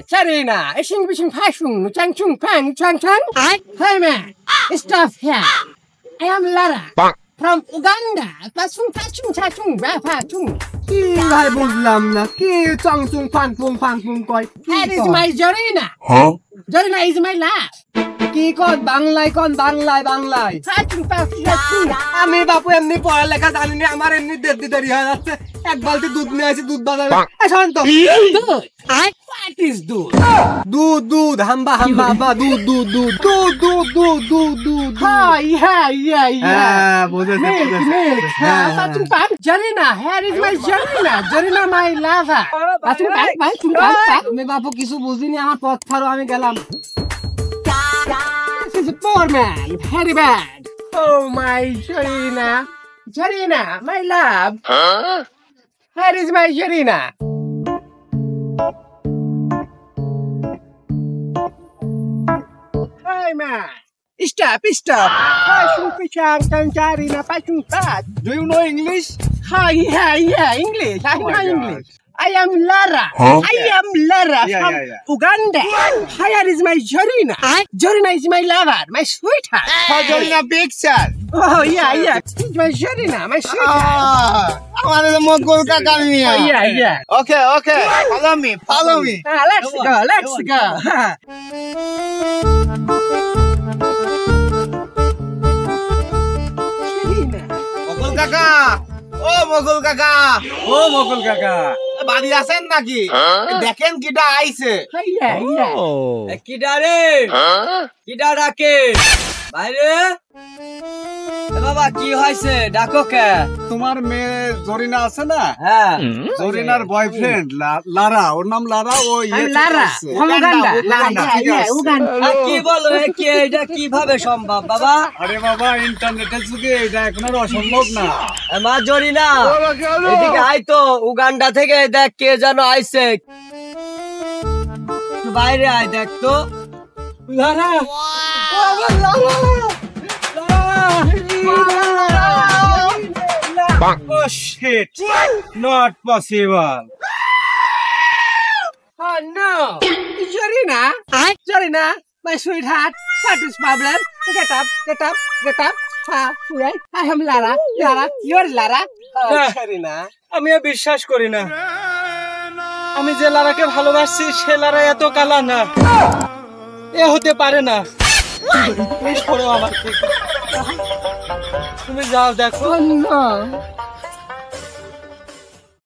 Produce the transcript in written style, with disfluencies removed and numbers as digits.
Charina, ishing bishing passion, chang chung pang chang chang. Hey man, stop here. I am Lara from Uganda. Pasung chachung rapachung. কি ভাই বুঝলাম না কি চংচুং ফাং কয় That is my Jarina. Jarina is my love. কি কোন বাংলায় Chachung chachung. আমি বাপু এমনি পড়ালেখা জানি না আমার এমনি দেরি হয়ে যাচ্ছে এক বালতি দুধ নিয়ে আসি দুধ বাজারে শান্ত Dude. What is dude? দুধ হাম্বা বা দুধ Oh, yeah. বুঝেছি Milk. Chachung pang. Jarina, here is my Jarina. Jarina, my lover. Chachung pang. আমি বাপু কিছু বুঝিনি আমার পথ ছাড়ো আমি গেলাম This is a poor man, very bad. Oh, my Jarina. Jarina, my love. Where is my Jarina? Hey, man. Stop. Pasung Jarina, pasung pat. Do you know English? Yeah, English. I know English. I am Lara. I am Lara from Uganda. Here is my Jarina. Jarina is my lover, my sweetheart. Jarina picture. Oh, yeah. It's my Jarina, my sweetheart. আমার মকল কাকা মিয়া Yeah. Okay. Follow me. Let's go. Jarina. মকল কাকা বাড়ি আছেন নাকি দেখেন কিটা আইছে Yeah. কিডা রে কিডা ডাকে বাইরে বাবা কি হয়েছে ডাকো কে তোমার মেয়ে জরিনা আছে না হ্যাঁ জরিনার বয়ফ্রেন্ড লারা ওর নাম লারা ও Lara from Uganda. Uganda. কি বলো কি এটা কিভাবে সম্ভব বাবা আরে বাবা ইন্টারনেটের যুগে এটা এখন আর অসম্ভব না মা জরিনা এদিকে আইতো উগান্ডা থেকে দেখ কে যেন আইছে বাইরে আয় দেখ তো Lara. Oh shit, not possible. Oh no. Jarina, my sweetheart. What is problem? Get up. Right. I am Lara. You're Lara. Oh, Jarina. আমি বিশ্বাস করি না আমি যে লারাকে ভালোবাসছি সে লারা এত কালা না এ হতে পারে না তুমি যাও দেখো Oh no.